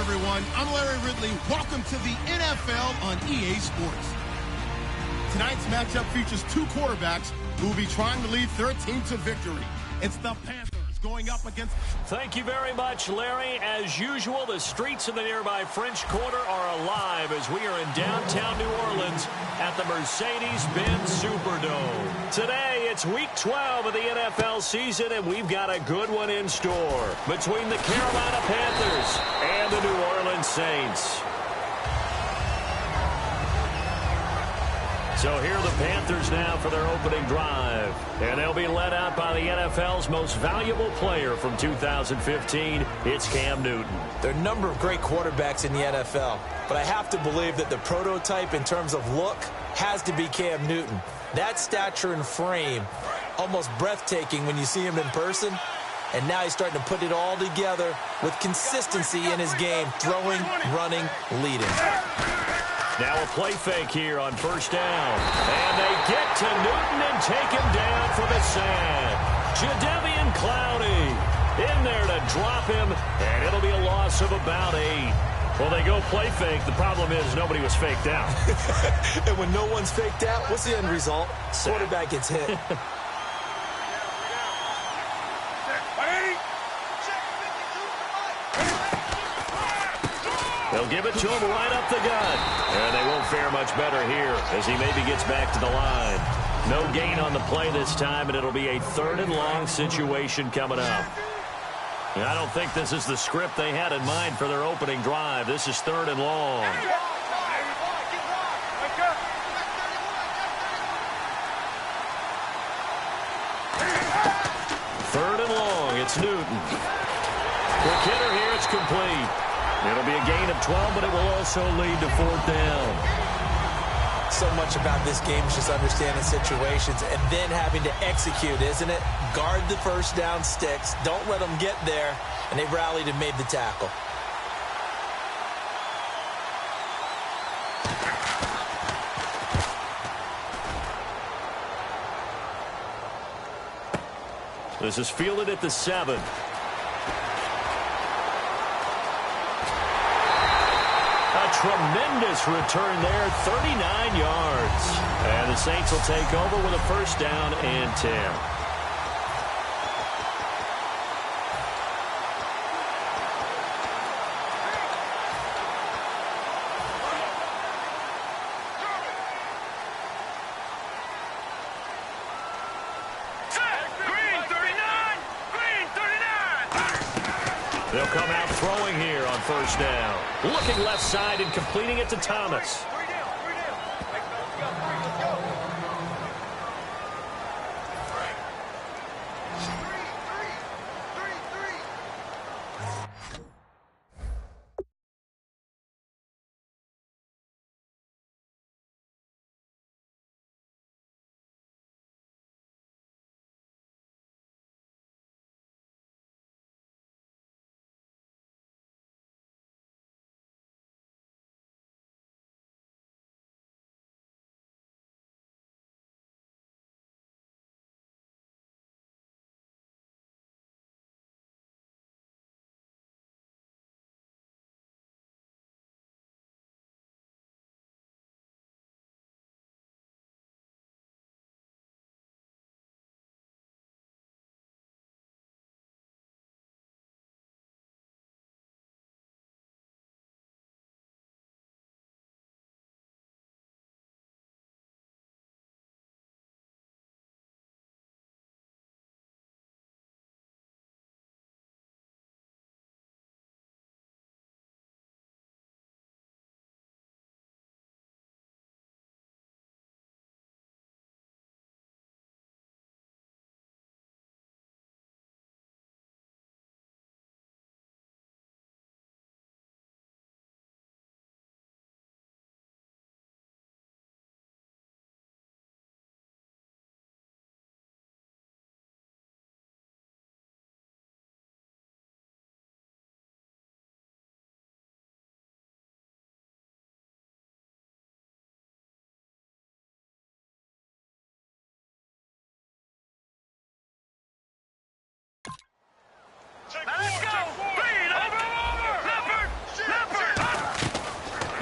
everyone. I'm Larry Ridley. Welcome to the NFL on EA Sports. Tonight's matchup features two quarterbacks who will be trying to lead their team to victory. It's the Panthers going up against... Thank you very much, Larry. As usual, the streets of the nearby French Quarter are alive as we are in downtown New Orleans at the Mercedes-Benz Superdome. Today, it's Week 12 of the NFL season, and we've got a good one in store between the Carolina Panthers and the New Orleans Saints. So here are the Panthers now for their opening drive. And they'll be led out by the NFL's most valuable player from 2015. It's Cam Newton. There are a number of great quarterbacks in the NFL, but I have to believe that the prototype in terms of look has to be Cam Newton. That stature and frame, almost breathtaking when you see him in person. And now he's starting to put it all together with consistency in his game, throwing, running, leading. Now a play fake here on first down. And they get to Newton and take him down for the sack. Jadeveon Clowney in there to drop him, and it'll be a loss of about 8. Well, they go play fake. The problem is nobody was faked out. And when no one's faked out, what's the end result? Quarterback gets hit. They'll give it to him right up the gut. And they won't fare much better here as he maybe gets back to the line. No gain on the play this time, and it'll be a 3rd and long situation coming up. And I don't think this is the script they had in mind for their opening drive. This is 3rd and long. 3rd and long. It's Newton. Quick hitter here. It's complete. It'll be a gain of 12, but it will also lead to 4th down. So much about this game is just understanding situations and then having to execute, isn't it? Guard the first down sticks. Don't let them get there. And they rallied and made the tackle. This is fielded at the 7. Tremendous return there, 39 yards. And the Saints will take over with a first down and 10. They'll come out throwing here on first down. Looking left side and completing it to Thomas.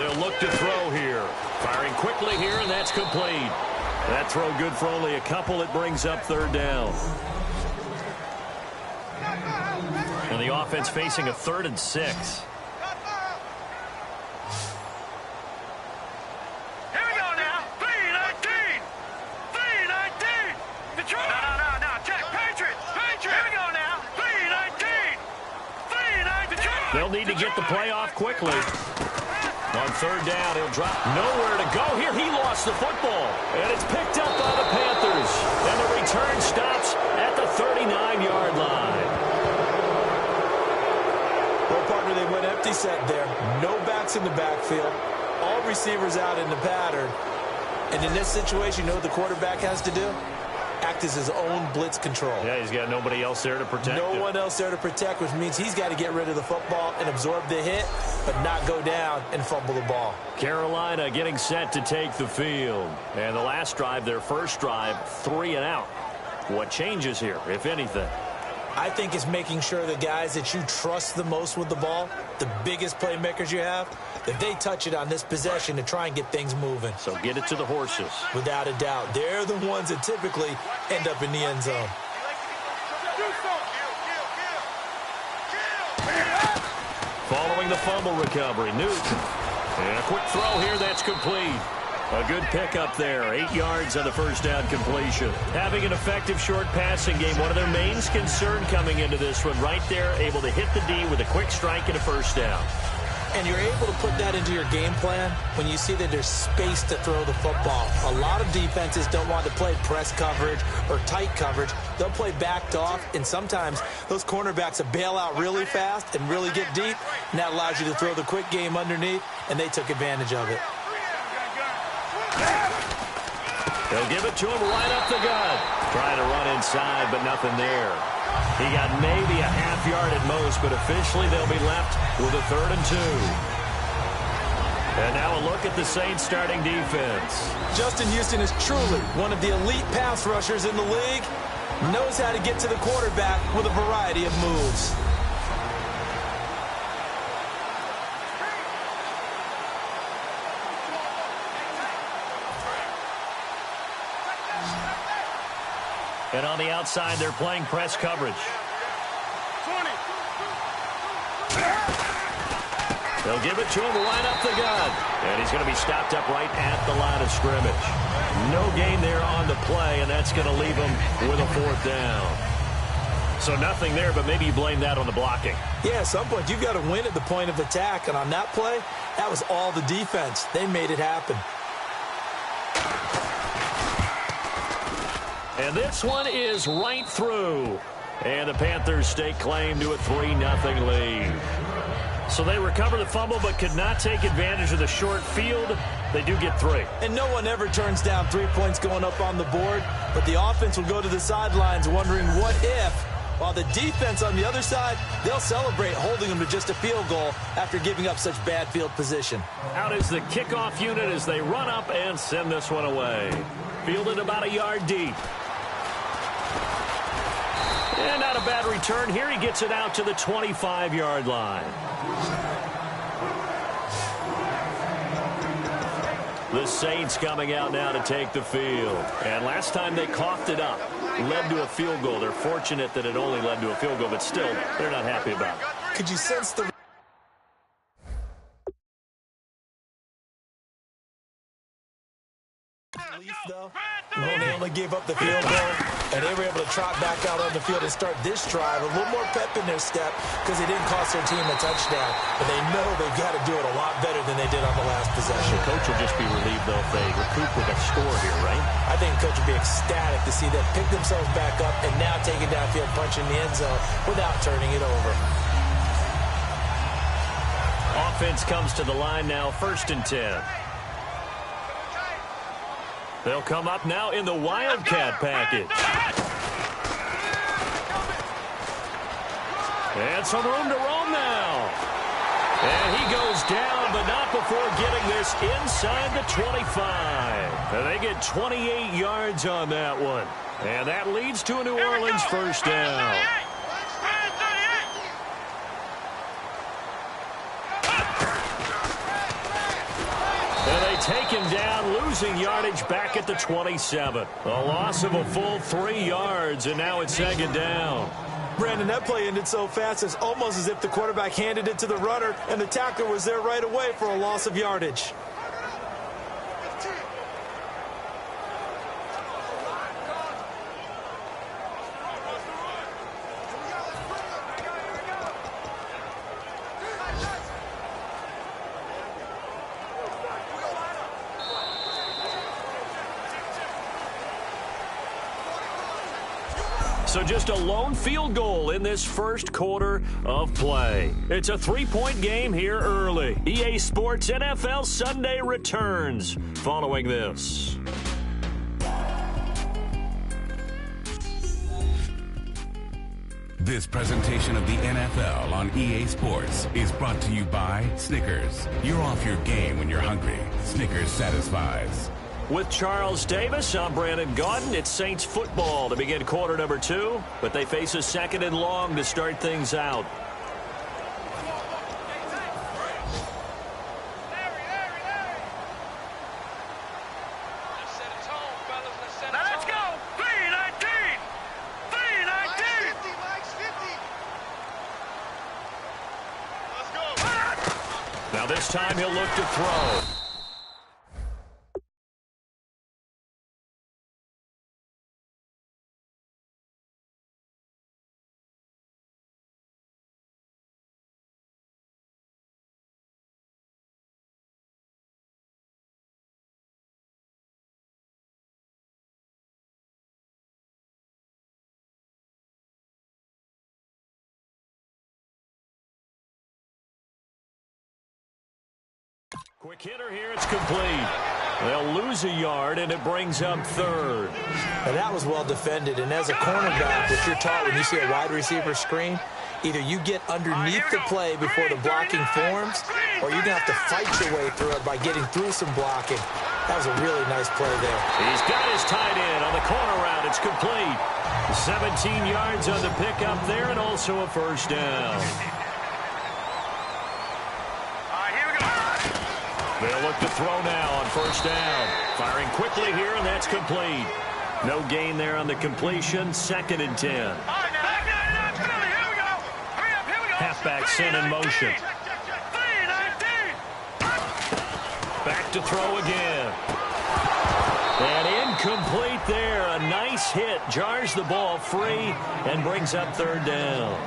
They'll look to throw here. Firing quickly here, and that's complete. That throw good for only a couple. It brings up third down. And the offense facing a 3rd and 6. Here we go now. 3-19. 3-19. Detroit. No. Check. Patriots. Here we go now. 3-19. 3-19. Detroit. They'll need to get the play off quickly. On third down, he'll drop. Nowhere to go here. He lost the football. And it's picked up by the Panthers. And the return stops at the 39-yard line. Well, partner, they went empty set there. No backs in the backfield. All receivers out in the pattern. And in this situation, you know what the quarterback has to do? Act as his own blitz control. Yeah, he's got nobody else there to protect him. No one else there to protect, which means he's got to get rid of the football and absorb the hit, but not go down and fumble the ball. Carolina getting set to take the field. And the last drive, their first drive, 3 and out. What changes here, if anything? I think it's making sure the guys that you trust the most with the ball, the biggest playmakers you have, that they touch it on this possession to try and get things moving. So get it to the horses. Without a doubt. They're the ones that typically end up in the end zone. Following the fumble recovery, Newton. And a quick throw here, that's complete. A good pickup there. 8 yards on the first down completion. Having an effective short passing game, one of their main concern coming into this one. Right there, able to hit the D with a quick strike and a first down. And you're able to put that into your game plan when you see that there's space to throw the football. A lot of defenses don't want to play press coverage or tight coverage. They'll play backed off, and sometimes those cornerbacks will bail out really fast and really get deep, and that allows you to throw the quick game underneath, and they took advantage of it. They'll give it to him right up the gut. Trying to run inside, but nothing there. He got maybe a half yard at most, but officially they'll be left with a 3rd and 2. And now a look at the Saints starting defense. Justin Houston is truly one of the elite pass rushers in the league. Knows how to get to the quarterback with a variety of moves. And on the outside, they're playing press coverage. 20. They'll give it to him right up the gut. And he's going to be stopped up right at the line of scrimmage. No gain there on the play, and that's going to leave him with a 4th down. So nothing there, but maybe you blame that on the blocking. Yeah, at some point, you've got to win at the point of attack. And on that play, that was all the defense. They made it happen. And this one is right through. And the Panthers stake claim to a 3-0 lead. So they recover the fumble but could not take advantage of the short field. They do get 3. And no one ever turns down 3 points going up on the board. But the offense will go to the sidelines wondering what if. While the defense on the other side, they'll celebrate holding them to just a field goal after giving up such bad field position. Out is the kickoff unit as they run up and send this one away. Fielded about a yard deep. And not a bad return here. He gets it out to the 25-yard line. The Saints coming out now to take the field. And last time they coughed it up, led to a field goal. They're fortunate that it only led to a field goal, but still, they're not happy about it. Could you sense the relief, though? When they only gave up the field goal, and they were able to trot back out on the field and start this drive. A little more pep in their step because they didn't cost their team a touchdown. But they know they've got to do it a lot better than they did on the last possession. The coach will just be relieved, though, if they recoup with a score here, right? I think the coach will be ecstatic to see them pick themselves back up and now take it downfield, punch in the end zone without turning it over. Offense comes to the line now, 1st and 10. They'll come up now in the Wildcat package. And some room to roam now. And he goes down, but not before getting this inside the 25. And they get 28 yards on that one. And that leads to a New Orleans 1st down. taken down, losing yardage back at the 27. A loss of a full 3 yards, and now it's second down. Brandon, that play ended so fast, it's almost as if the quarterback handed it to the runner, and the tackler was there right away for a loss of yardage. So just a lone field goal in this first quarter of play. It's a 3-point game here early. EA Sports NFL Sunday returns following this. This presentation of the NFL on EA Sports is brought to you by Snickers. You're off your game when you're hungry. Snickers satisfies. With Charles Davis, I'm Brandon Gaudin. It's Saints football to begin quarter number 2, but they face a second and long to start things out. Now let's go! 3-19! 3-19! Let's go! Now this time he'll look to throw. Quick hitter here, it's complete. They'll lose a yard, and it brings up third. Now that was well defended, and as a cornerback, what you're taught when you see a wide receiver screen, either you get underneath the play before the blocking forms, or you're going to have to fight your way through it by getting through some blocking. That was a really nice play there. He's got his tight end on the corner route. It's complete. 17 yards on the pickup there, and also a first down. They'll look to throw now on first down. Firing quickly here, and that's complete. No gain there on the completion. Second and 10. Halfback sent in motion. Back to throw again. And incomplete there. A nice hit. Jars the ball free and brings up third down.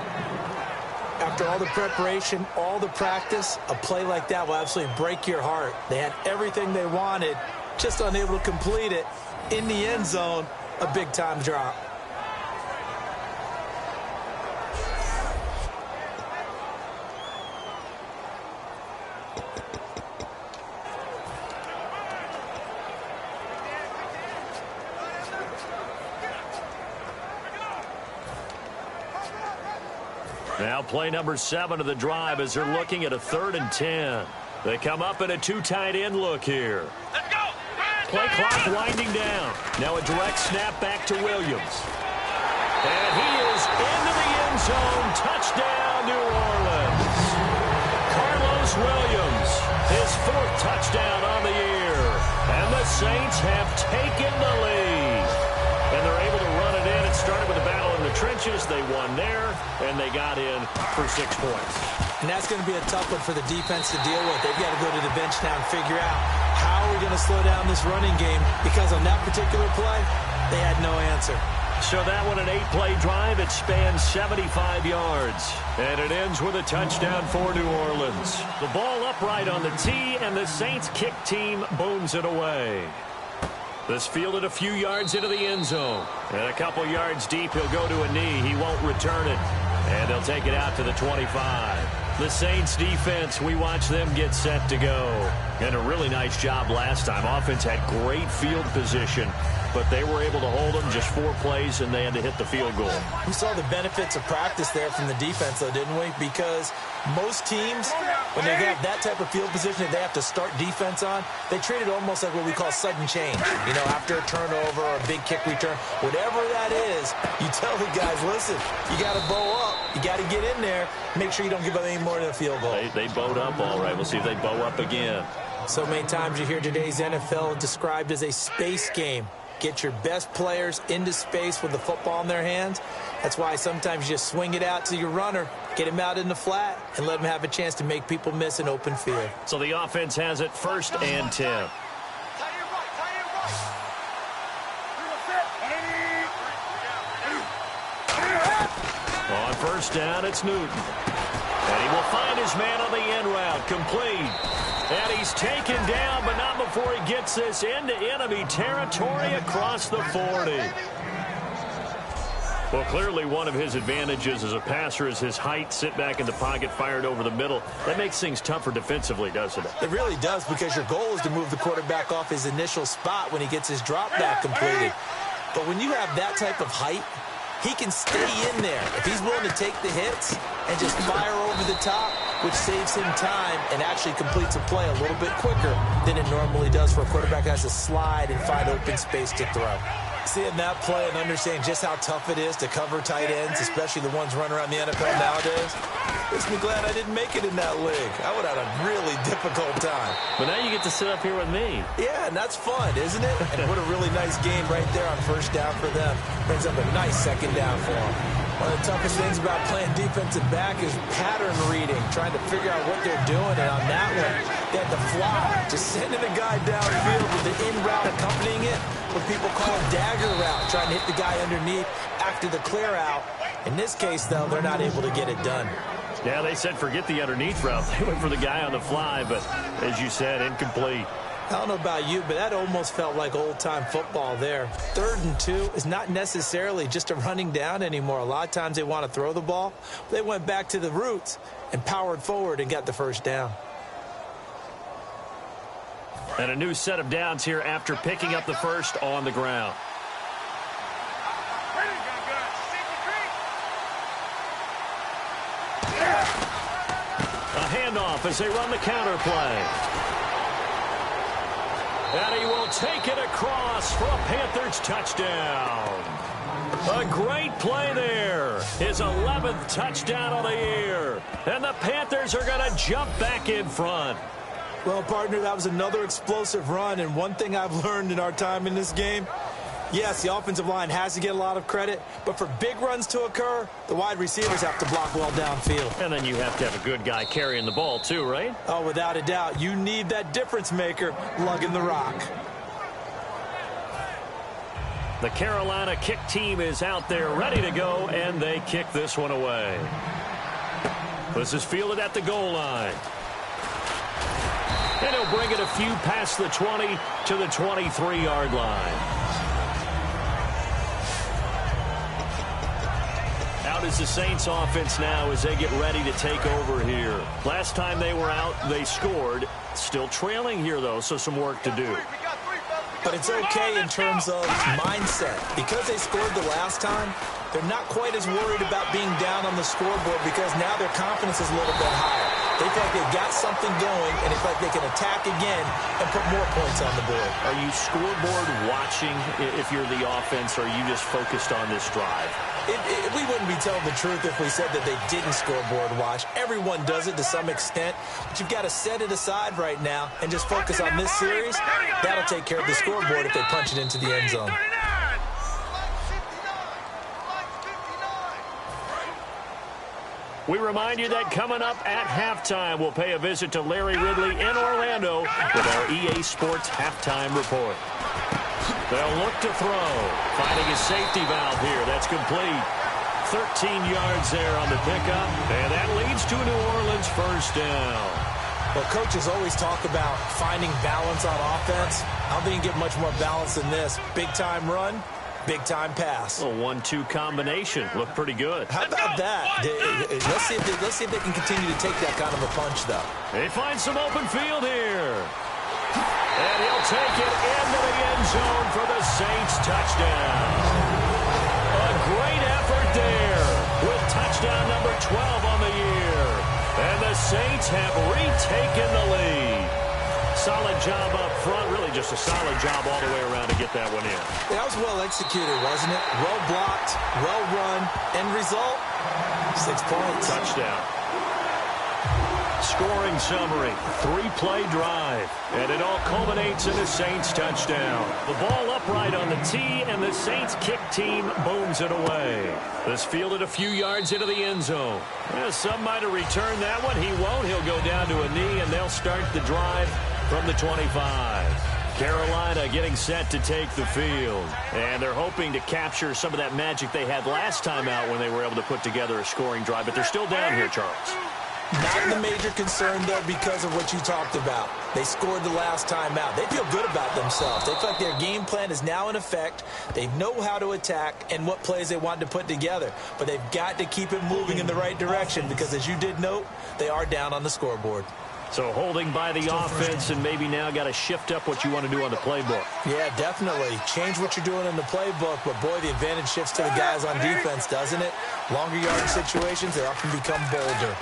After all the preparation, all the practice, a play like that will absolutely break your heart. They had everything they wanted, just unable to complete it. In the end zone, a big-time drop. Now play number 7 of the drive as they're looking at a 3rd and 10. They come up in a 2 tight end look here. Let's go! Play clock winding down. Now a direct snap back to Williams. And he is into the end zone. Touchdown, New Orleans. Carlos Williams, his 4th touchdown on the year. And the Saints have taken the lead. And they're able to run it in. It started with a battle in the trenches. They won there, and they got in for 6 points. And that's going to be a tough one for the defense to deal with. They've got to go to the bench now and figure out how are we going to slow down this running game, because on that particular play, they had no answer. So that one, an 8-play drive. It spans 75 yards. And it ends with a touchdown for New Orleans. The ball upright on the tee, and the Saints kick team booms it away. This fielded a few yards into the end zone. And a couple yards deep, he'll go to a knee. He won't return it. And they'll take it out to the 25. The Saints defense, we watch them get set to go. And a really nice job last time. Offense had great field position, but they were able to hold them just 4 plays, and they had to hit the field goal. We saw the benefits of practice there from the defense, though, didn't we? Because most teams, when they have that type of field position that they have to start defense on, they treat it almost like what we call sudden change. You know, after a turnover or a big kick return, whatever that is, you tell the guys, listen, you got to bow up. You got to get in there. Make sure you don't give up any more than a field goal. They bowed up all right. We'll see if they bow up again. So many times you hear today's NFL described as a space game. Get your best players into space with the football in their hands. That's why sometimes you just swing it out to your runner, get him out in the flat, and let him have a chance to make people miss an open field. So the offense has it 1st and 10. On 1st down, it's Newton. And he will find his man on the end route, complete. And he's taken down, but not before he gets this into enemy territory across the 40. Well, clearly one of his advantages as a passer is his height. Sit back in the pocket, fired over the middle. That makes things tougher defensively, doesn't it? It really does, because your goal is to move the quarterback off his initial spot when he gets his drop back completed. But when you have that type of height, he can stay in there if he's willing to take the hits and just fire over the top, which saves him time and actually completes a play a little bit quicker than it normally does for a quarterback that has to slide and find open space to throw. Seeing that play and understanding just how tough it is to cover tight ends, especially the ones running around the NFL nowadays, makes me glad I didn't make it in that league. I would have had a really difficult time. But now you get to sit up here with me. Yeah, and that's fun, isn't it? And what a really nice game right there on 1st down for them. Brings up a nice 2nd down for them. One of the toughest things about playing defensive back is pattern reading, trying to figure out what they're doing. And on that one, they had to fly, just sending a guy downfield with the in route accompanying it, what people call a dagger route, trying to hit the guy underneath after the clear out. In this case, though, they're not able to get it done. Yeah, they said forget the underneath route. They went for the guy on the fly, but as you said, incomplete. I don't know about you, but that almost felt like old-time football there. 3rd and 2 is not necessarily just a running down anymore. A lot of times they want to throw the ball. They went back to the roots and powered forward and got the 1st down. And a new set of downs here after picking up the 1st on the ground. A handoff as they run the counter play. And he will take it across for a Panthers touchdown. A great play there. His 11th touchdown of the year. And the Panthers are going to jump back in front. Well, partner, that was another explosive run. And one thing I've learned in our time in this game, yes, the offensive line has to get a lot of credit, but for big runs to occur, the wide receivers have to block well downfield. And then you have to have a good guy carrying the ball too, right? Oh, without a doubt. You need that difference maker lugging the rock. The Carolina kick team is out there ready to go, and they kick this one away. This is fielded at the goal line. And he'll bring it a few past the 20 to the 23-yard line. Out is the Saints offense now as they get ready to take over here. Last time they were out, they scored. Still trailing here, though, so some work to do. But it's okay in terms of mindset. Because they scored the last time, they're not quite as worried about being down on the scoreboard because now their confidence is a little bit higher. They feel like they've got something going, and it's like they can attack again and put more points on the board. Are you scoreboard watching if you're the offense, or are you just focused on this drive? We wouldn't be telling the truth if we said that they didn't scoreboard watch. Everyone does it to some extent, but you've got to set it aside right now and just focus on this series. That'll take care of the scoreboard if they punch it into the end zone. We remind you that coming up at halftime, we'll pay a visit to Larry Ridley in Orlando with our EA Sports Halftime Report. They'll look to throw. Finding a safety valve here. That's complete. 13 yards there on the pickup. And that leads to a New Orleans 1st down. Well, coaches always talk about finding balance on offense. I don't think you can get much more balance than this. Big-time run, big-time pass. A 1-2 combination. Looked pretty good. How about that? Let's see if they can continue to take that kind of a punch, though. They find some open field here. And he'll take it into the end zone for the Saints touchdown. A great effort there with touchdown number 12 on the year. And the Saints have retaken the lead. Solid job up front. Really just a solid job all the way around to get that one in. That was well executed, wasn't it? Well blocked, well run. End result, 6 points. Touchdown. scoring summary. 3-play drive. And it all culminates in a Saints touchdown. The ball upright on the tee, and the Saints kick team booms it away. This fielded a few yards into the end zone. Well, some might have returned that one. He won't. He'll go down to a knee, and they'll start the drive from the 25. Carolina getting set to take the field. And they're hoping to capture some of that magic they had last time out when they were able to put together a scoring drive. But they're still down here, Charles. Not the major concern, though, because of what you talked about. They scored the last time out. They feel good about themselves. They feel like their game plan is now in effect. They know how to attack and what plays they want to put together. But they've got to keep it moving in the right direction because, as you did note, they are down on the scoreboard. So holding by the offense, and maybe now got to shift up what you want to do on the playbook. Yeah, definitely. Change what you're doing in the playbook, but boy, the advantage shifts to the guys on defense, doesn't it? Longer yardage situations, they often become bolder.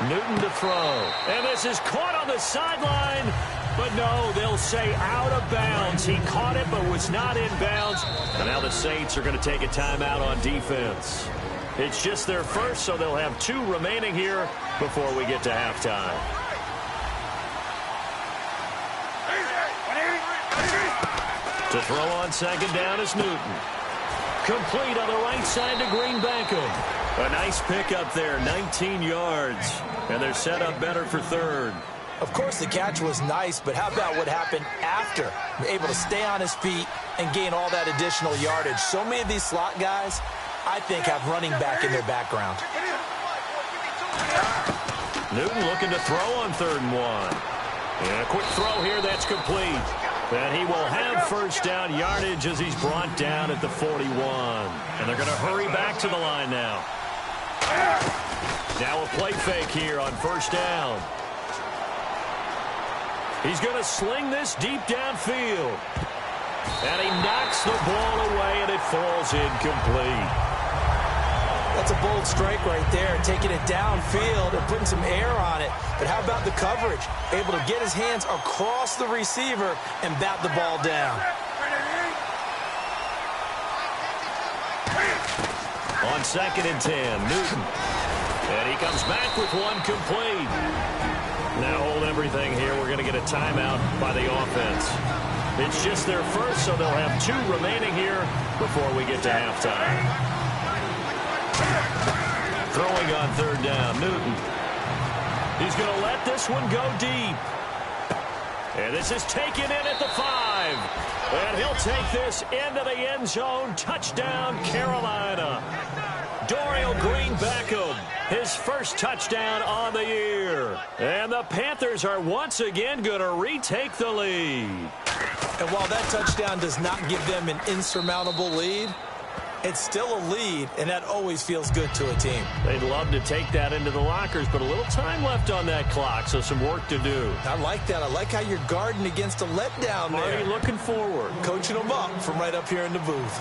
Newton to throw. And this is caught on the sideline. But no, they'll say out of bounds. He caught it but was not in bounds. And now the Saints are going to take a timeout on defense. It's just their first, so they'll have 2 remaining here before we get to halftime. To throw on second down is Newton. Complete on the right side to Green Beckham. A nice pickup there, 19 yards. And they're set up better for third. Of course, the catch was nice, but how about what happened after? Able to stay on his feet and gain all that additional yardage. So many of these slot guys, I think, have running back in their background. Newton looking to throw on 3rd and 1. And a quick throw here that's complete. And he will have first down yardage as he's brought down at the 41. And they're going to hurry back to the line now. Now a play fake here on first down. He's going to sling this deep downfield. And he knocks the ball away, and it falls incomplete. That's a bold strike right there, taking it downfield and putting some air on it. But how about the coverage? Able to get his hands across the receiver and bat the ball down. On 2nd and 10, Newton. And he comes back with one complete. Now hold everything here. We're going to get a timeout by the offense. It's just their first, so they'll have 2 remaining here before we get to halftime. Throwing on 3rd down, Newton. He's going to let this one go deep. And this is taken in at the 5. And he'll take this into the end zone. Touchdown, Carolina. Dorial Green Beckham, his first touchdown on the year. And the Panthers are once again going to retake the lead. And while that touchdown does not give them an insurmountable lead, it's still a lead, and that always feels good to a team. They'd love to take that into the lockers, but a little time left on that clock, so some work to do. I like that. I like how you're guarding against a letdown there. Already looking forward. Coaching them up from right up here in the booth.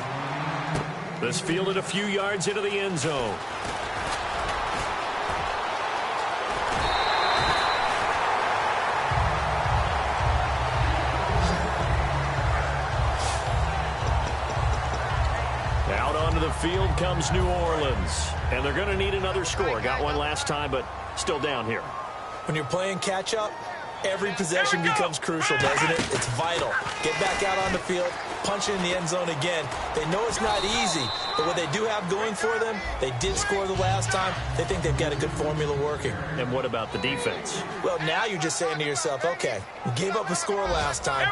This fielded a few yards into the end zone. Out onto the field comes New Orleans. And they're going to need another score. Got one last time, but still down here. When you're playing catch-up, every possession becomes crucial, doesn't it? It's vital. Get back out on the field, punch it in the end zone again. They know it's not easy, but what they do have going for them, they did score the last time. They think they've got a good formula working. And what about the defense? Well, now you're just saying to yourself, okay, we gave up a score last time.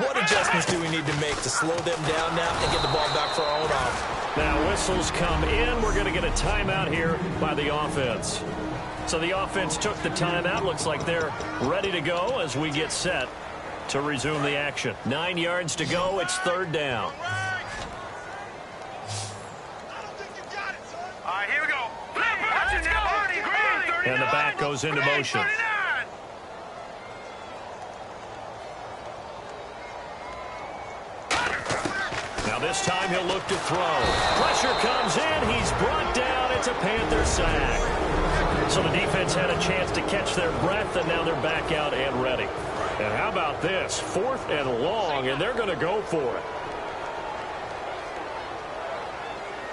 What adjustments do we need to make to slow them down now and get the ball back for our own off? Now whistles come in. We're going to get a timeout here by the offense. So the offense took the timeout. Looks like they're ready to go as we get set to resume the action. 9 yards to go. It's 3rd down. All right, here we go. And the back goes into motion. Now this time he'll look to throw. Pressure comes in. He's brought down. It's a Panther sack. So the defense had a chance to catch their breath, and now they're back out and ready. And how about this? 4th and long, and they're going to go for it.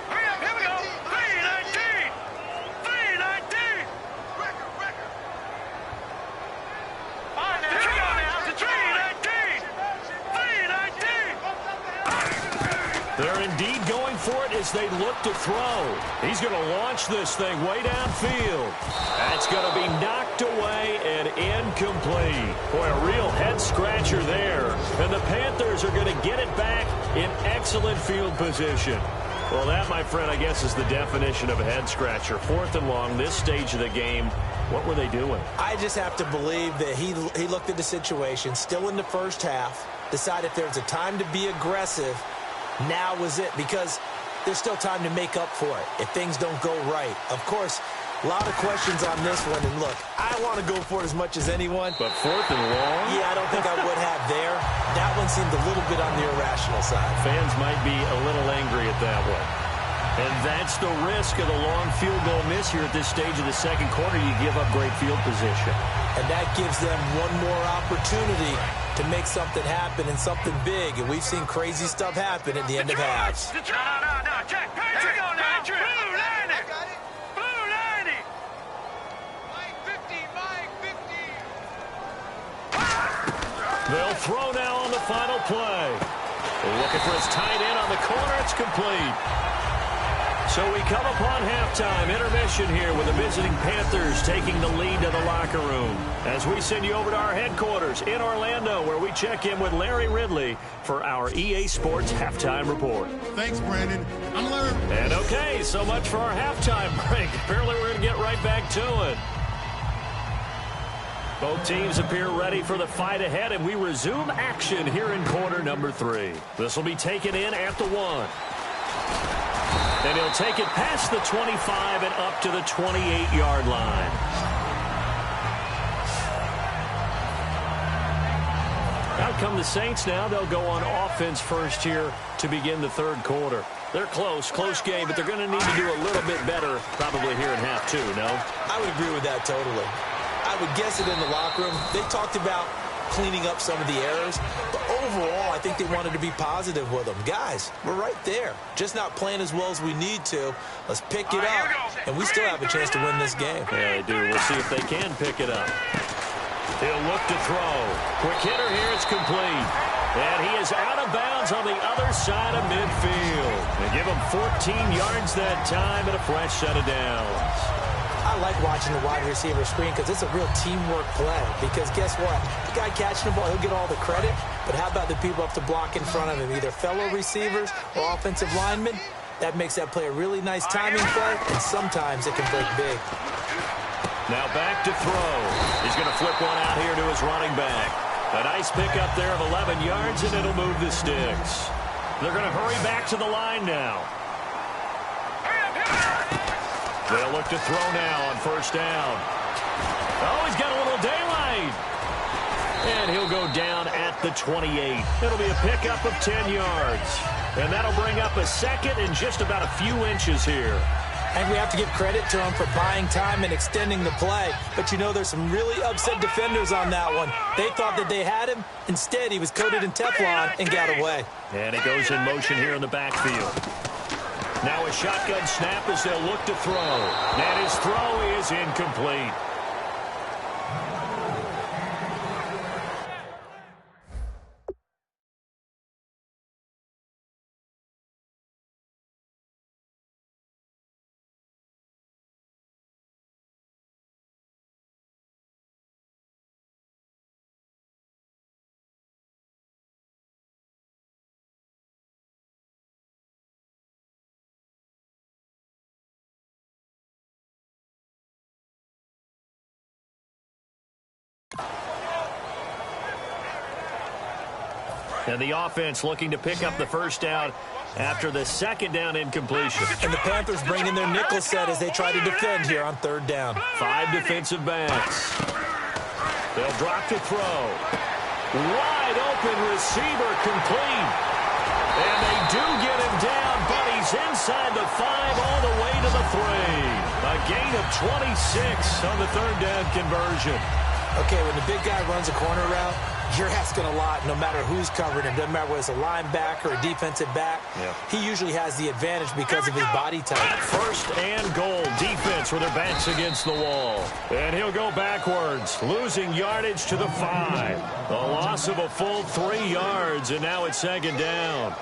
Hurry up, here we go. 319. 319. indeed going for it as they look to throw. He's going to launch this thing way downfield. That's going to be knocked away and incomplete. Boy, a real head-scratcher there. And the Panthers are going to get it back in excellent field position. Well, that, my friend, I guess is the definition of a head-scratcher. 4th and long, this stage of the game. What were they doing? I just have to believe that he looked at the situation, still in the first half, decided if there was a time to be aggressive, now was it, because there's still time to make up for it if things don't go right. Of course, a lot of questions on this one, and look, I want to go for it as much as anyone. But 4th and long? Yeah, I don't think I would have there. That one seemed a little bit on the irrational side. Fans might be a little angry at that one. And that's the risk of the long field goal miss here at this stage of the second quarter. You give up great field position. And that gives them one more opportunity to make something happen and something big. And we've seen crazy stuff happen at the end of halves. No, Jack, Patrick! Patrick! Blue 90! Blue 90! Mike 50, Mike 50! They'll throw now on the final play. Looking for his tight end on the corner. It's complete. So we come upon halftime, intermission here with the visiting Panthers taking the lead to the locker room. As we send you over to our headquarters in Orlando, where we check in with Larry Ridley for our EA Sports Halftime Report. Thanks, Brandon. I'm Larry. And okay, so much for our halftime break. Apparently we're going to get right back to it. Both teams appear ready for the fight ahead, and we resume action here in quarter number 3. This will be taken in at the 1. And he'll take it past the 25 and up to the 28-yard line. Out come the Saints now. They'll go on offense first here to begin the third quarter. They're close game, but they're going to need to do a little bit better probably here in half 2, no? I would agree with that totally. I would guess it in the locker room. They talked about cleaning up some of the errors, but overall, I think they wanted to be positive with them. Guys, we're right there. Just not playing as well as we need to. Let's pick it up, and we still have a chance to win this game. Yeah, they do. We'll see if they can pick it up. He'll look to throw. Quick hitter here. It's complete. And he is out of bounds on the other side of midfield. They give him 14 yards that time and a fresh set of downs. I like watching the wide receiver screen because it's a real teamwork play. Because guess what? The guy catching the ball, he'll get all the credit. But how about the people up to block in front of him, either fellow receivers or offensive linemen? That makes that play a really nice timing play, and sometimes it can break big. Now back to throw. He's going to flip one out here to his running back. A nice pickup there of 11 yards, and it'll move the sticks. They're going to hurry back to the line now. They'll look to throw now on first down. Oh, he's got a little daylight. And he'll go down at the 28. It'll be a pickup of 10 yards. And that'll bring up a second and just about a few inches here. And we have to give credit to him for buying time and extending the play. But, you know, there's some really upset defenders on that one. They thought that they had him. Instead, he was coated in Teflon and got away. And it goes in motion here in the backfield. Now a shotgun snap as they'll look to throw. And his throw is incomplete. And the offense looking to pick up the first down after the second down incompletion. And the Panthers bring in their nickel set as they try to defend here on third down. 5 defensive backs. They'll drop to throw. Wide open receiver complete. And they do get him down, but he's inside the 5 all the way to the 3. A gain of 26 on the third down conversion. Okay, when the big guy runs a corner route, you're asking a lot no matter who's covering him. Doesn't matter whether it's a linebacker or a defensive back. Yeah. He usually has the advantage because of his body type. First and goal, defense with their backs against the wall. And he'll go backwards, losing yardage to the 5. A loss of a full 3 yards, and now it's second down.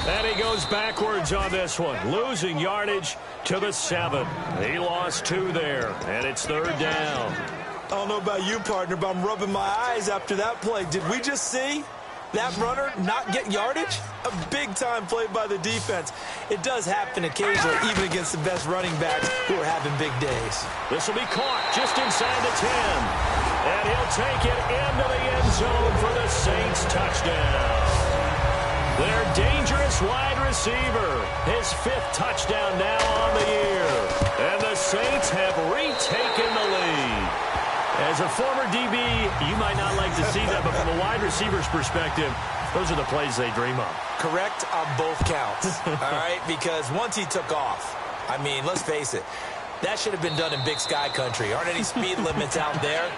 And he goes backwards on this one, losing yardage to the 7. He lost 2 there, and it's 3rd down. I don't know about you, partner, but I'm rubbing my eyes after that play. Did we just see that runner not get yardage? A big-time play by the defense. It does happen occasionally, even against the best running backs who are having big days. This will be caught just inside the 10. And he'll take it into the end zone for the Saints touchdown. Their dangerous wide receiver, his 5th touchdown now on the year. And the Saints have retaken the lead. As a former DB, you might not like to see that, but from a wide receiver's perspective, those are the plays they dream of. Correct on both counts, all right? Because once he took off, I mean, let's face it, that should have been done in Big Sky country. Aren't any speed limits out there?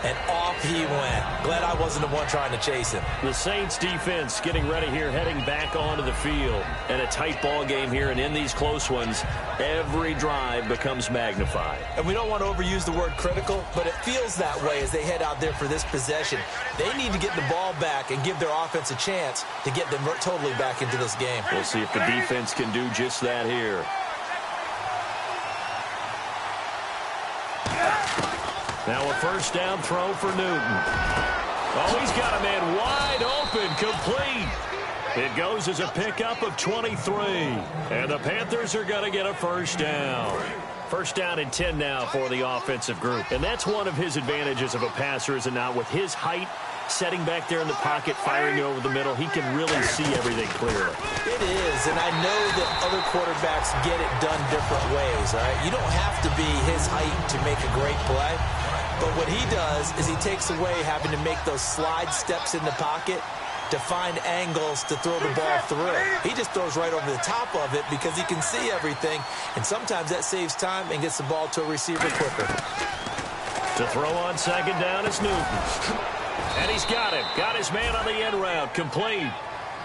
And off he went. Glad I wasn't the one trying to chase him. The Saints defense getting ready here, heading back onto the field. And a tight ball game here, and in these close ones, every drive becomes magnified. And we don't want to overuse the word critical, but it feels that way as they head out there for this possession. They need to get the ball back and give their offense a chance to get them totally back into this game. We'll see if the defense can do just that here. Now a first down throw for Newton. Oh, he's got a man wide open, complete. It goes as a pickup of 23. And the Panthers are going to get a first down. First down and 10 now for the offensive group. And that's one of his advantages of a passer, is it not? With his height, setting back there in the pocket, firing over the middle, he can really see everything clearly. It is, and I know that other quarterbacks get it done different ways, all right? You don't have to be his height to make a great play. But what he does is he takes away having to make those slide steps in the pocket to find angles to throw the ball through. He just throws right over the top of it because he can see everything, and sometimes that saves time and gets the ball to a receiver quicker. To throw on second down is Newton. And he's got him. Got his man on the end route. Complete.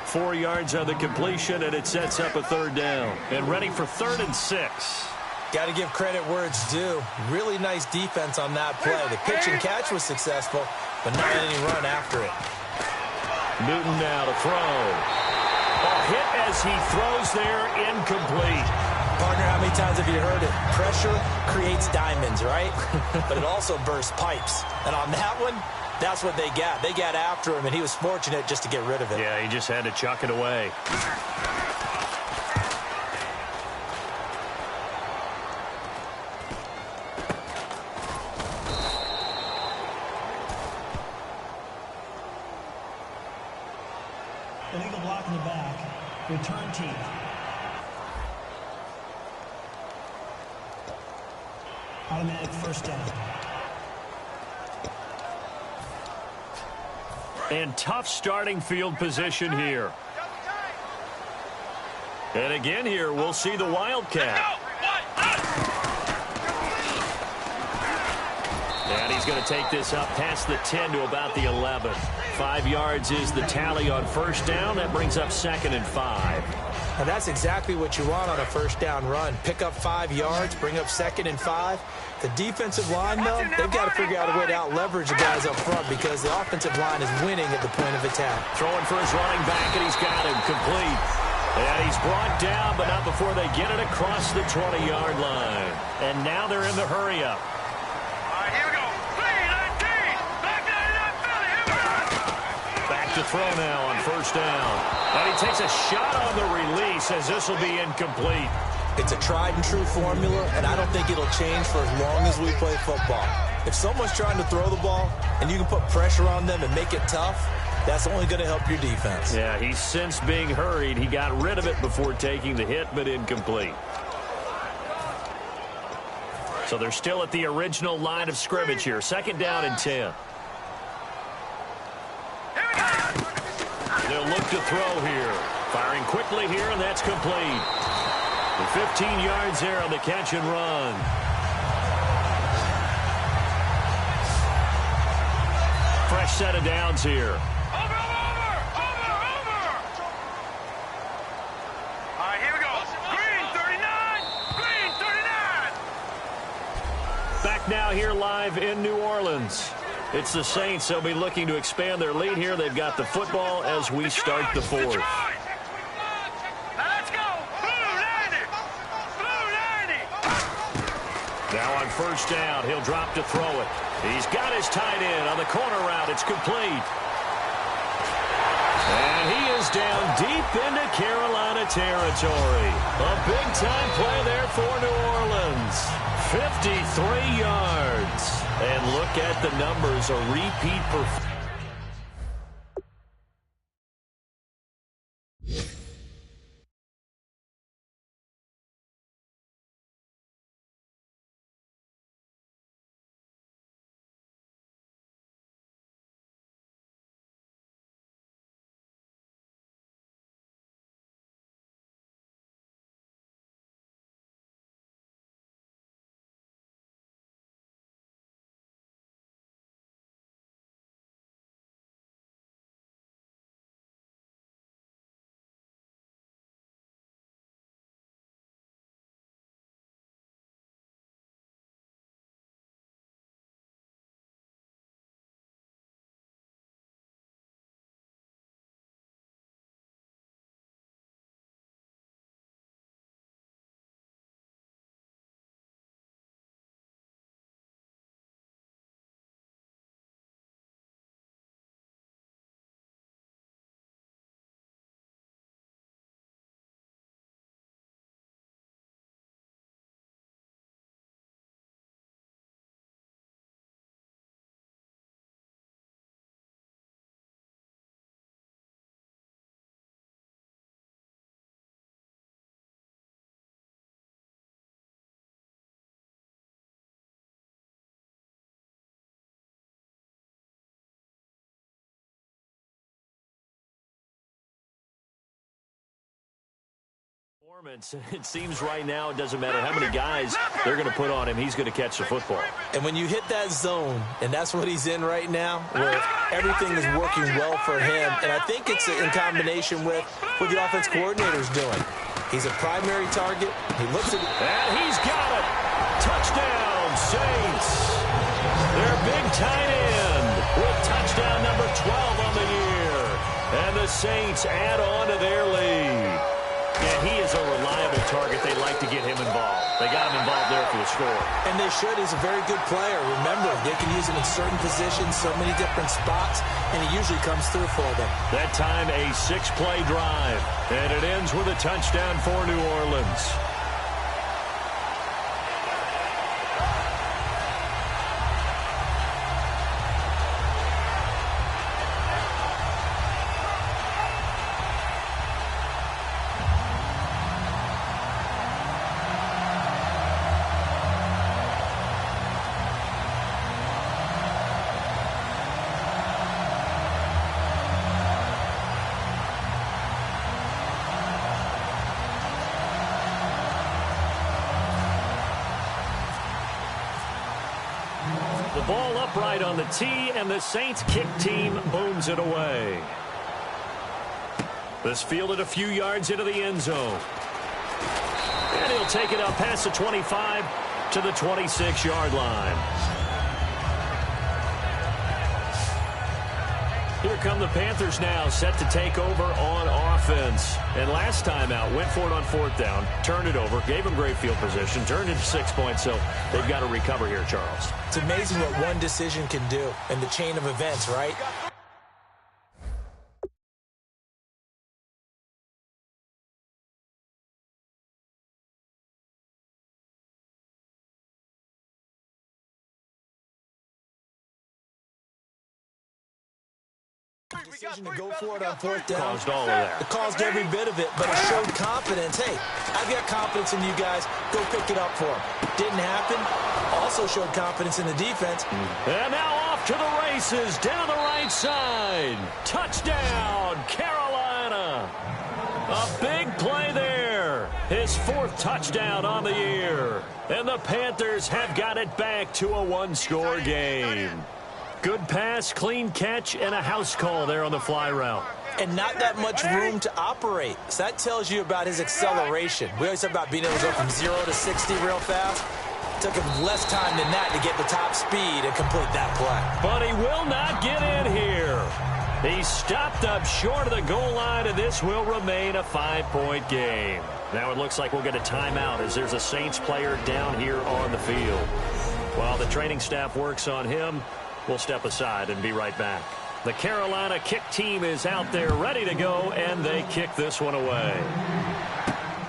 4 yards on the completion, and it sets up a 3rd down. And ready for 3rd and 6. Got to give credit where it's due. Really nice defense on that play. The pitch and catch was successful, but not any run after it. Newton now to throw. A hit as he throws there, incomplete. Partner, how many times have you heard it? Pressure creates diamonds, right? But it also bursts pipes. And on that one, that's what they got. They got after him, and he was fortunate just to get rid of it. Yeah, he just had to chuck it away. Illegal block in the back. Return team. Automatic first down. And tough starting field position here. And again here, we'll see the Wildcat. And he's going to take this up past the 10 to about the 11. 5 yards is the tally on first down. That brings up 2nd and 5. And that's exactly what you want on a first down run. Pick up 5 yards, bring up 2nd and 5. The defensive line, though, they've got to figure out a way to out-leverage the guys up front because the offensive line is winning at the point of attack. Throwing for his running back, and he's got him complete. And he's brought down, but not before they get it across the 20-yard line. And now they're in the hurry-up. To throw now on first down. And he takes a shot on the release as this will be incomplete. It's a tried and true formula, and I don't think it'll change for as long as we play football. If someone's trying to throw the ball and you can put pressure on them and make it tough, that's only going to help your defense. Yeah, he's since being hurried. He got rid of it before taking the hit, but incomplete. So they're still at the original line of scrimmage here. 2nd down and 10. They'll look to throw here. Firing quickly here, and that's complete. The 15 yards there on the catch and run. Fresh set of downs here. Over! All right, here we go. Green 39! Green 39! Back now here live in New Orleans. It's the Saints. They'll be looking to expand their lead here. They've got the football as we start the 4th. Now on first down, he'll drop to throw it. He's got his tight end on the corner route. It's complete. And he is down deep into Carolina territory. A big-time play there for New Orleans. 53 yards. And look at the numbers, a repeat performance. It seems right now it doesn't matter how many guys they're going to put on him. He's going to catch the football. And when you hit that zone, and that's what he's in right now, where everything is working well for him, and I think it's in combination with what the offense coordinator's doing. He's a primary target. He looks at it. And he's got it. Touchdown, Saints. Their big tight end with touchdown number 12 on the year. And the Saints add on to their lead. Yeah, he is a reliable target. They like to get him involved. They got him involved there for the score. And they should. He's a very good player. Remember, they can use him in certain positions, so many different spots, and he usually comes through for them. That time, a 6-play drive. And it ends with a touchdown for New Orleans. Ball upright on the tee, and the Saints kick team booms it away. This fielded a few yards into the end zone. And he'll take it up past the 25 to the 26-yard line. Here come the Panthers now, set to take over on offense. And last time out, went for it on fourth down, turned it over, gave them great field position, turned into 6 points, so they've got to recover here, Charles. It's amazing what one decision can do in the chain of events, right? Decision to go for it on fourth down. Caused all of that. It caused every bit of it, but it showed confidence. Hey, I've got confidence in you guys. Go pick it up for him. Didn't happen. Also showed confidence in the defense. And now off to the races down the right side. Touchdown, Carolina. A big play there. His 4th touchdown on the year. And the Panthers have got it back to a one-score game. Good pass, clean catch, and a house call there on the fly route. And not that much room to operate. So that tells you about his acceleration. We always talk about being able to go from 0 to 60 real fast. It took him less time than that to get the top speed and complete that play. But he will not get in here. He stopped up short of the goal line, and this will remain a 5-point game. Now it looks like we'll get a timeout as there's a Saints player down here on the field. While the training staff works on him, we'll step aside and be right back. The Carolina kick team is out there ready to go, and they kick this one away.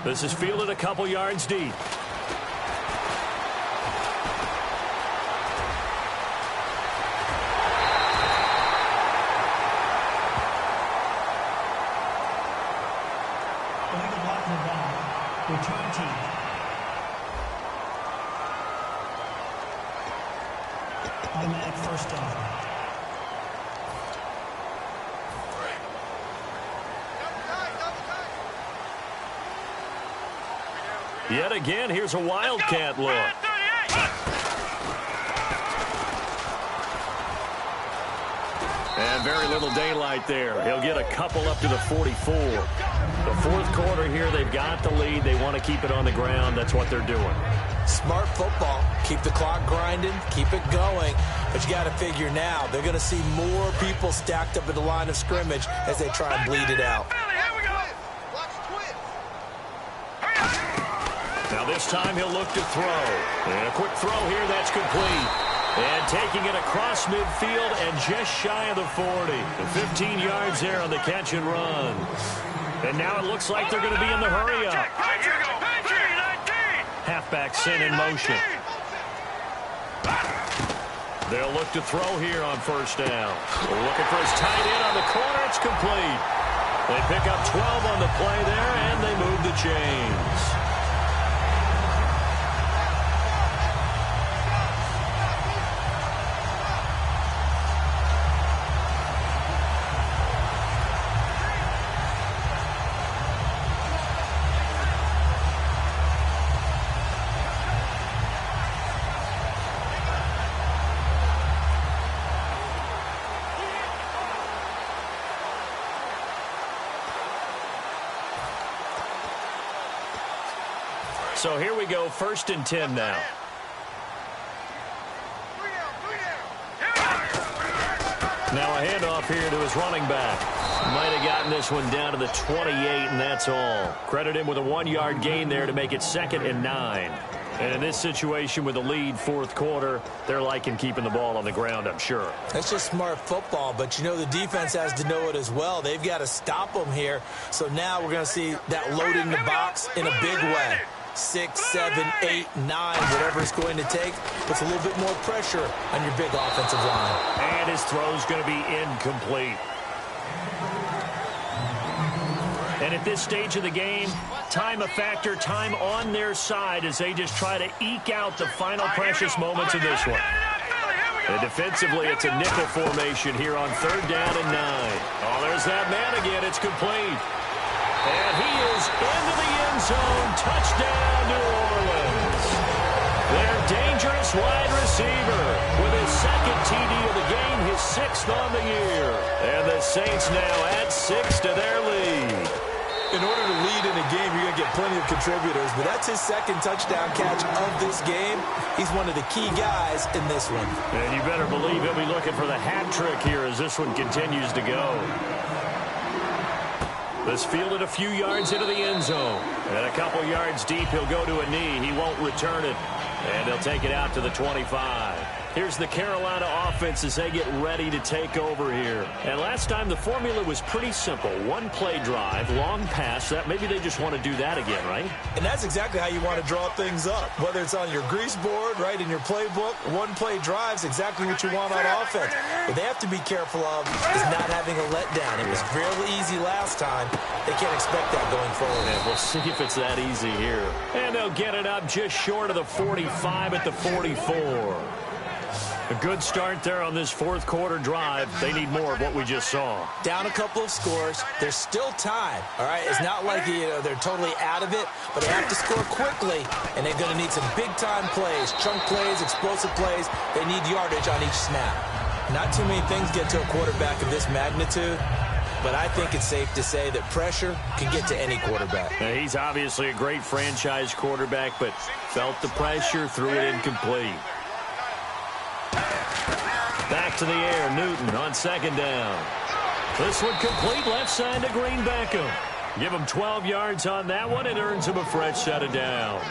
This is fielded a couple yards deep. Return team. Automatic first down. Yet again, here's a Wildcat look. And very little daylight there. He'll get a couple up to the 44. The fourth quarter here, they've got the lead. They want to keep it on the ground. That's what they're doing. Smart football. Keep the clock grinding. Keep it going. But you got to figure now, they're going to see more people stacked up at the line of scrimmage as they try and bleed it out. Now this time he'll look to throw. And a quick throw here, that's complete. And taking it across midfield and just shy of the 40. 15 yards there on the catch and run. And now it looks like they're going to be in the hurry-up. Halfback sent in motion. They'll look to throw here on first down. We're looking for his tight end on the corner. It's complete. They pick up 12 on the play there, and they move the chains. So here we go, 1st and 10 now. Now a handoff here to his running back. Might have gotten this one down to the 28, and that's all. Credit him with a 1-yard gain there to make it 2nd and 9. And in this situation with a lead fourth quarter, they're liking keeping the ball on the ground, I'm sure. That's just smart football, but you know the defense has to know it as well. They've got to stop them here. So now we're going to see that load in the box in a big way. 6, 7, 8, 9, whatever it's going to take. Puts a little bit more pressure on your big offensive line. And his throw's going to be incomplete. And at this stage of the game, time a factor, time on their side as they just try to eke out the final precious moments of this one. And defensively, it's a nickel formation here on 3rd down and 9. Oh, there's that man again. It's complete. And he is into the end zone. Touchdown, New Orleans. Their dangerous wide receiver with his 2nd TD of the game, his 6th on the year. And the Saints now add 6 to their lead. In order to lead in a game, you're going to get plenty of contributors, but that's his 2nd touchdown catch of this game. He's one of the key guys in this one. And you better believe he'll be looking for the hat trick here as this one continues to go. This fielded a few yards into the end zone. And a couple yards deep, he'll go to a knee. He won't return it. And they'll take it out to the 25. Here's the Carolina offense as they get ready to take over here. And last time, the formula was pretty simple. 1-play drive, long pass. That maybe they just want to do that again, right? And that's exactly how you want to draw things up. Whether it's on your grease board, right, in your playbook, 1-play drive's exactly what you want on offense. What they have to be careful of is not having a letdown. It was fairly easy last time. They can't expect that going forward. And we'll see if it's that easy here. And they'll get it up just short of the 45 at the 44. A good start there on this fourth quarter drive. They need more of what we just saw. Down a couple of scores. There's still time. All right, it's not like they're totally out of it, but they have to score quickly, and they're going to need some big-time plays, chunk plays, explosive plays. They need yardage on each snap. Not too many things get to a quarterback of this magnitude, but I think it's safe to say that pressure can get to any quarterback. Now, he's obviously a great franchise quarterback, but felt the pressure, threw it incomplete. Back to the air, Newton on second down. This one complete left side to Green Beckham. Give him 12 yards on that one. It earns him a fresh set of downs.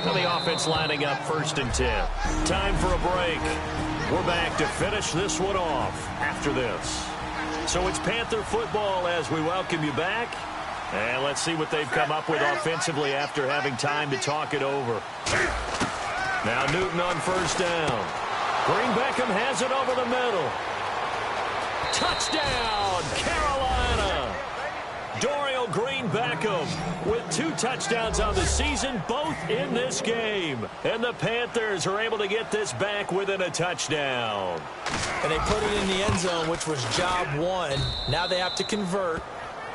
Now the offense lining up 1st and 10. Time for a break. We're back to finish this one off after this. So it's Panther football as we welcome you back. And let's see what they've come up with offensively after having time to talk it over. Now Newton on 1st down. Green Beckham has it over the middle. Touchdown, Carolina! Dorial Green Beckham with 2 touchdowns on the season, both in this game. And the Panthers are able to get this back within a touchdown. And they put it in the end zone, which was job 1. Now they have to convert.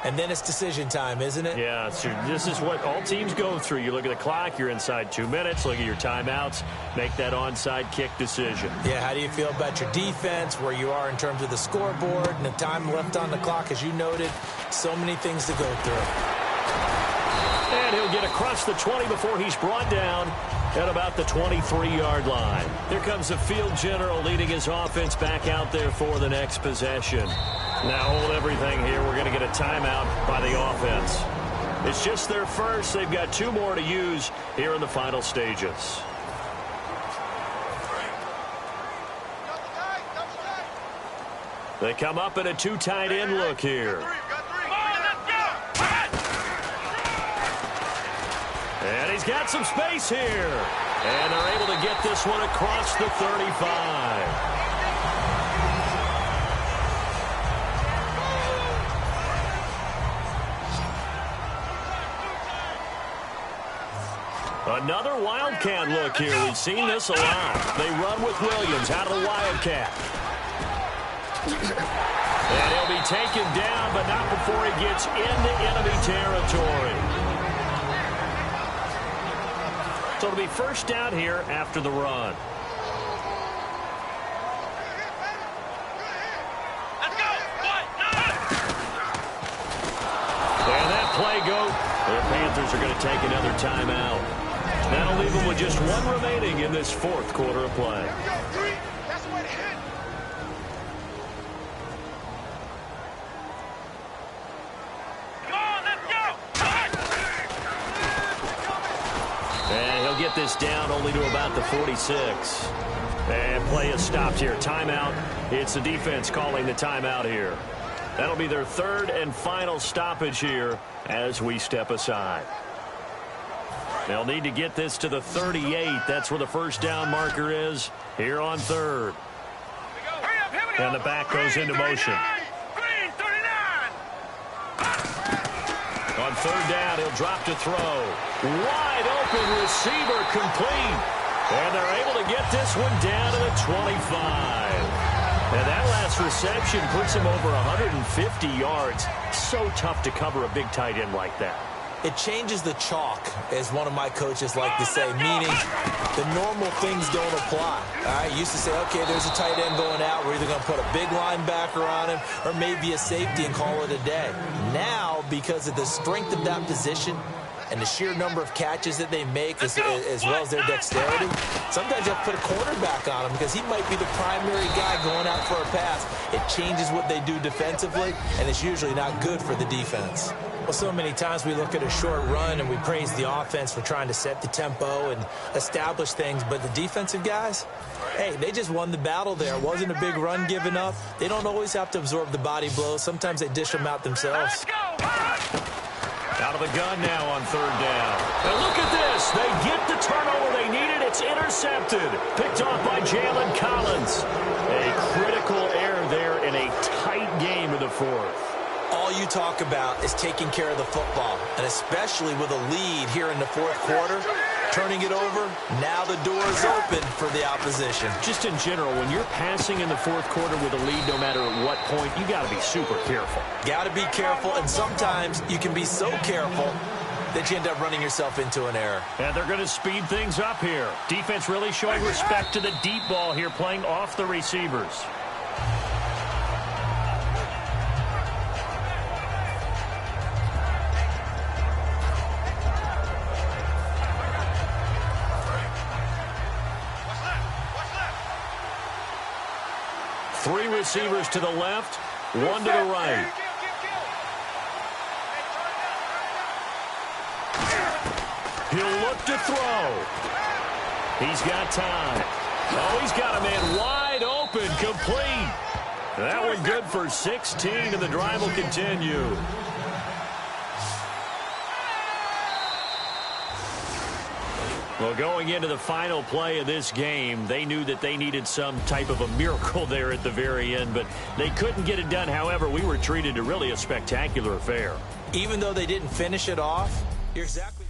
And then it's decision time, isn't it? Yeah, so this is what all teams go through. You look at the clock, you're inside 2 minutes, look at your timeouts, make that onside kick decision. Yeah, how do you feel about your defense, where you are in terms of the scoreboard, and the time left on the clock, as you noted, so many things to go through. And he'll get across the 20 before he's brought down at about the 23-yard line. Here comes the field general leading his offense back out there for the next possession. Now hold everything here. We're going to get a timeout by the offense. It's just their first. They've got 2 more to use here in the final stages. They come up in a 2 tight end look here. And he's got some space here. And they're able to get this one across the 35. Another Wildcat look here. We've seen this a lot. They run with Williams out of the Wildcat. And he'll be taken down, but not before he gets into enemy territory. So it'll be 1st down here after the run. And that play goes. The Panthers are going to take another timeout. That'll leave them with just 1 remaining in this 4th quarter of play. And he'll get this down only to about the 46. And play is stopped here. Timeout. It's the defense calling the timeout here. That'll be their 3rd and final stoppage here as we step aside. They'll need to get this to the 38. That's where the 1st down marker is here on 3rd. And the back goes into motion. On 3rd down, he'll drop to throw. Wide open receiver complete. And they're able to get this one down to the 25. And that last reception puts him over 150 yards. So tough to cover a big tight end like that. It changes the chalk, as one of my coaches like to say, meaning the normal things don't apply. All right, used to say, okay, there's a tight end going out. We're either going to put a big linebacker on him or maybe a safety and call it a day. Now, because of the strength of that position and the sheer number of catches that they make, as well as their dexterity, sometimes you have to put a cornerback on him because he might be the primary guy going out for a pass. It changes what they do defensively, and it's usually not good for the defense. Well, so many times we look at a short run and we praise the offense for trying to set the tempo and establish things, but the defensive guys, hey, they just won the battle there. It wasn't a big run given up. They don't always have to absorb the body blows. Sometimes they dish them out themselves. Out of the gun now on 3rd down. And look at this. They get the turnover they needed. It's intercepted. Picked off by Jalen Collins. A critical error there in a tight game in the 4th. All you talk about is taking care of the football, and especially with a lead here in the 4th quarter, turning it over, now the door is open for the opposition. Just in general, when you're passing in the 4th quarter with a lead, no matter at what point, you got to be super careful. Got to be careful, and sometimes you can be so careful that you end up running yourself into an error. And they're going to speed things up here. Defense really showing respect to the deep ball here, playing off the receivers. Three receivers to the left, one to the right. He'll look to throw. He's got time. Oh, he's got a man wide open, complete. That one good for 16, and the drive will continue. Well, going into the final play of this game, they knew that they needed some type of a miracle there at the very end, but they couldn't get it done. However, we were treated to really a spectacular affair. Even though they didn't finish it off, you're exactly...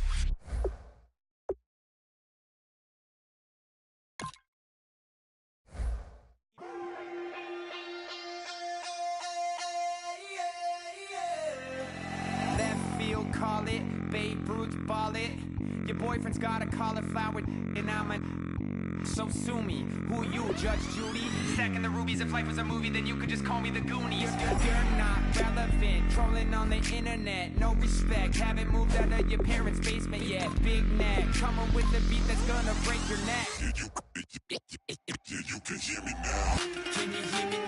Left field, call it. Babe Ruth, ball it. Your boyfriend's got a cauliflower, and I'm a... So sue me. Who you, Judge Judy? Stacking the rubies. If life was a movie, then you could just call me the Goonies. You're not relevant. Trolling on the internet. No respect. Haven't moved out of your parents' basement yet. Big neck. Coming with the beat that's gonna break your neck. You can hear me now. Can you hear me